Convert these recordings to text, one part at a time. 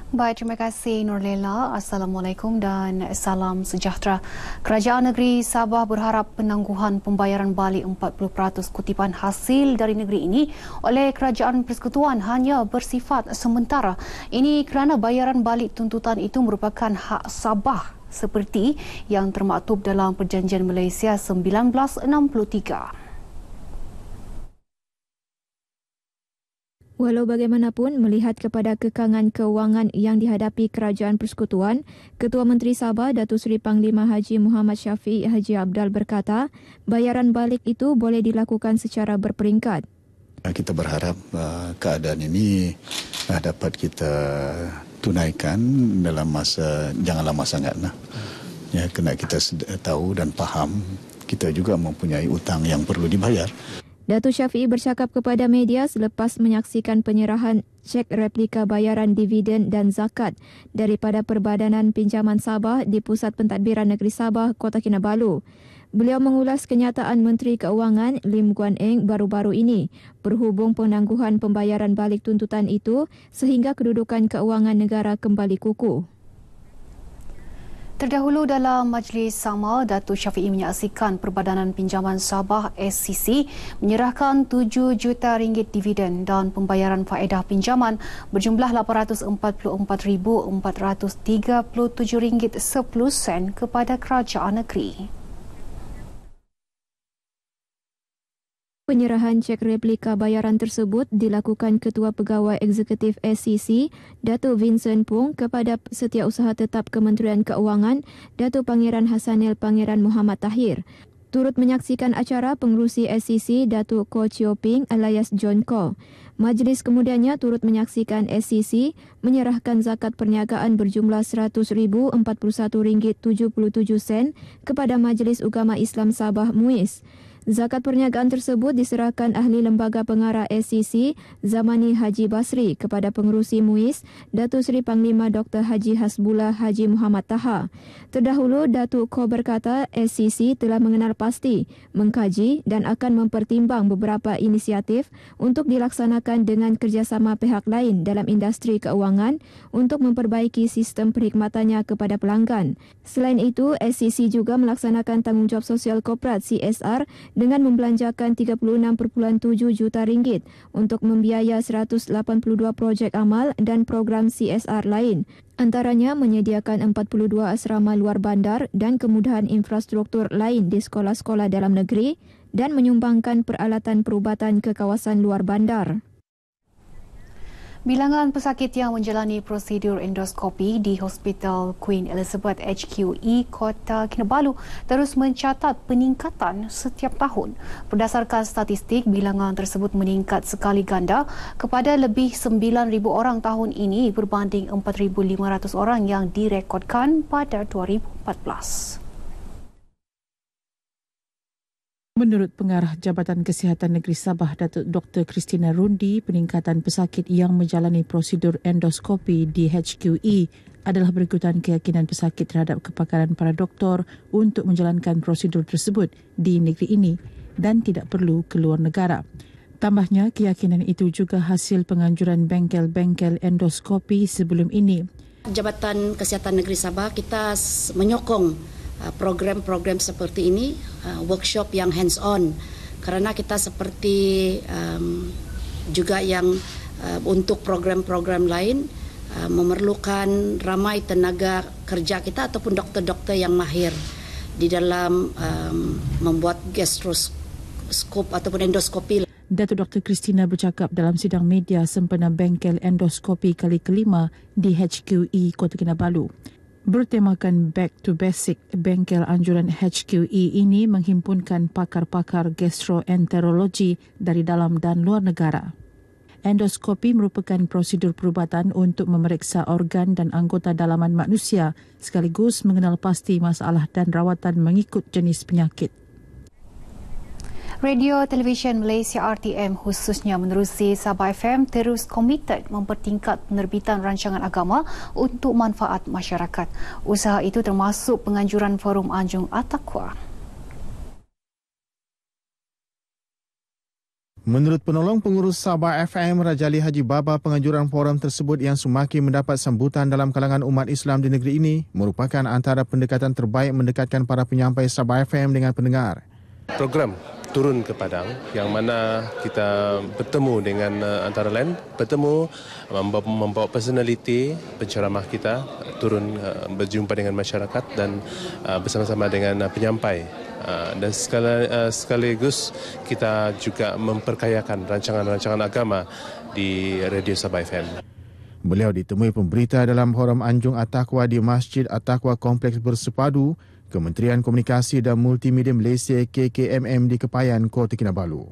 Baik, terima kasih Nurlela. Assalamualaikum dan salam sejahtera. Kerajaan Negeri Sabah berharap penangguhan pembayaran balik 40% kutipan hasil dari negeri ini oleh Kerajaan Persekutuan hanya bersifat sementara. Ini kerana bayaran balik tuntutan itu merupakan hak Sabah seperti yang termaktub dalam Perjanjian Malaysia 1963. Walau bagaimanapun, melihat kepada kekangan kewangan yang dihadapi Kerajaan Persekutuan, Ketua Menteri Sabah Datuk Seri Panglima Haji Muhammad Syafiq Haji Abdal berkata, bayaran balik itu boleh dilakukan secara berperingkat. Kita berharap keadaan ini dapat kita tunaikan dalam masa, jangan lama sangat. Ya, kena kita tahu dan faham, kita juga mempunyai utang yang perlu dibayar. Datuk Syafiq bercakap kepada media selepas menyaksikan penyerahan cek replika bayaran dividen dan zakat daripada Perbadanan Pinjaman Sabah di Pusat Pentadbiran Negeri Sabah, Kota Kinabalu. Beliau mengulas kenyataan Menteri Keuangan Lim Guan Eng baru-baru ini berhubung penangguhan pembayaran balik tuntutan itu sehingga kedudukan keuangan negara kembali kukuh. Terdahulu dalam majlis sama, Datuk Syafiq menyaksikan Perbadanan Pinjaman Sabah SCC menyerahkan 7 juta ringgit dividen dan pembayaran faedah pinjaman berjumlah RM844,437.10 kepada kerajaan negeri. Penyerahan cek replika bayaran tersebut dilakukan Ketua Pegawai Eksekutif SCC, Datuk Vincent Pung kepada Setiausaha Tetap Kementerian Keuangan, Datuk Pangeran Hassanil Pangeran Muhammad Tahir. Turut menyaksikan acara pengerusi SCC, Datuk Ko Chio Ping alias John Ko. Majlis kemudiannya turut menyaksikan SCC menyerahkan zakat perniagaan berjumlah RM100,041.77 kepada Majlis Ugama Islam Sabah MUIS. Zakat perniagaan tersebut diserahkan Ahli Lembaga Pengarah SCC Zamani Haji Basri kepada pengerusi MUIS Datuk Seri Panglima Dr. Haji Hasbullah Haji Muhammad Taha. Terdahulu Datuk Ko berkata SCC telah mengenal pasti, mengkaji dan akan mempertimbang beberapa inisiatif untuk dilaksanakan dengan kerjasama pihak lain dalam industri keuangan untuk memperbaiki sistem perkhidmatannya kepada pelanggan. Selain itu, SCC juga melaksanakan tanggungjawab sosial korporat CSR dengan membelanjakan 36.7 juta ringgit untuk membiaya 182 projek amal dan program CSR lain. Antaranya menyediakan 42 asrama luar bandar dan kemudahan infrastruktur lain di sekolah-sekolah dalam negeri dan menyumbangkan peralatan perubatan ke kawasan luar bandar. Bilangan pesakit yang menjalani prosedur endoskopi di Hospital Queen Elizabeth HQE Kota Kinabalu terus mencatat peningkatan setiap tahun. Berdasarkan statistik, bilangan tersebut meningkat sekali ganda kepada lebih 9,000 orang tahun ini berbanding 4,500 orang yang direkodkan pada 2014. Menurut Pengarah Jabatan Kesihatan Negeri Sabah, Datuk Dr. Christina Rundi, peningkatan pesakit yang menjalani prosedur endoskopi di HQE adalah berikutan keyakinan pesakit terhadap kepakaran para doktor untuk menjalankan prosedur tersebut di negeri ini dan tidak perlu keluar negara. Tambahnya, keyakinan itu juga hasil penganjuran bengkel-bengkel endoskopi sebelum ini. Jabatan Kesihatan Negeri Sabah kita menyokong program-program seperti ini, workshop yang hands-on, kerana kita seperti juga yang untuk program-program lain memerlukan ramai tenaga kerja kita ataupun doktor-doktor yang mahir di dalam membuat gastroskop ataupun endoskopi. Datuk Dr. Christina bercakap dalam sidang media sempena bengkel endoskopi kali kelima di HQE Kota Kinabalu. Bertemakan Back to Basic, bengkel anjuran HQE ini menghimpunkan pakar-pakar gastroenterologi dari dalam dan luar negara. Endoskopi merupakan prosedur perubatan untuk memeriksa organ dan anggota dalaman manusia sekaligus mengenal pasti masalah dan rawatan mengikut jenis penyakit. Radio Televisyen Malaysia RTM khususnya menerusi Sabah FM terus komited mempertingkat penerbitan rancangan agama untuk manfaat masyarakat. Usaha itu termasuk penganjuran Forum Anjung At-Taqwa. Menurut penolong pengurus Sabah FM, Rajali Haji Baba, penganjuran forum tersebut yang semakin mendapat sambutan dalam kalangan umat Islam di negeri ini merupakan antara pendekatan terbaik mendekatkan para penyampai Sabah FM dengan pendengar. Program turun ke Padang yang mana kita bertemu dengan antara lain membawa personaliti penceramah kita turun berjumpa dengan masyarakat dan bersama-sama dengan penyampai. Dan sekaligus kita juga memperkayakan rancangan-rancangan agama di Radio Sabah FM. Beliau ditemui pemberita dalam forum Anjung At-Taqwa di Masjid At-Taqwa Kompleks Bersepadu, Kementerian Komunikasi dan Multimedia Malaysia KKMM di Kepayan, Kota Kinabalu.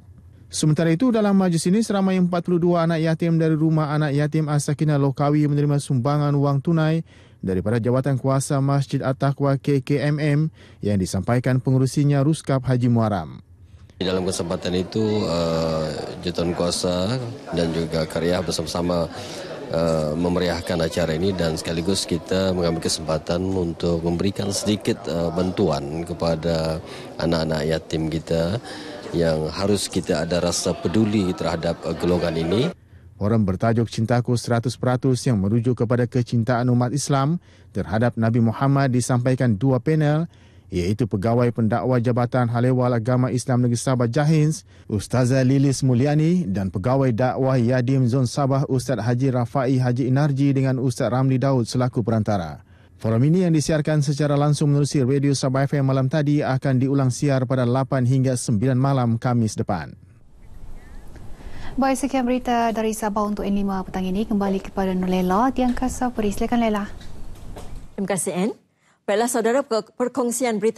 Sementara itu, dalam majlis ini seramai 42 anak yatim dari Rumah Anak Yatim As-Sakinah Lokawi menerima sumbangan wang tunai daripada Jawatan Kuasa Masjid At-Taqwa KKMM yang disampaikan pengurusinya Ruskap Haji Muaram. Dalam kesempatan itu, Jawatan Kuasa dan juga Karya bersama-sama memeriahkan acara ini dan sekaligus kita mengambil kesempatan untuk memberikan sedikit bantuan kepada anak-anak yatim kita yang harus kita ada rasa peduli terhadap golongan ini. Forum bertajuk Cintaku 100% yang merujuk kepada kecintaan umat Islam terhadap Nabi Muhammad disampaikan dua panel, iaitu Pegawai Pendakwa Jabatan Halewal Agama Islam Negeri Sabah Jahins, Ustazah Lilis Mulyani dan Pegawai Dakwah Yadim Zon Sabah Ustaz Haji Rafai Haji Inarji dengan Ustaz Ramli Daud selaku perantara. Forum ini yang disiarkan secara langsung menerusi Radio Sabah FM malam tadi akan diulang siar pada 8 hingga 9 malam Khamis depan. Baik, sekian berita dari Sabah untuk N5 petang ini. Kembali kepada Nolela di Angkasa Peri. Silakan Lela. Terima kasih, Anne. Baiklah saudara, perkongsian berita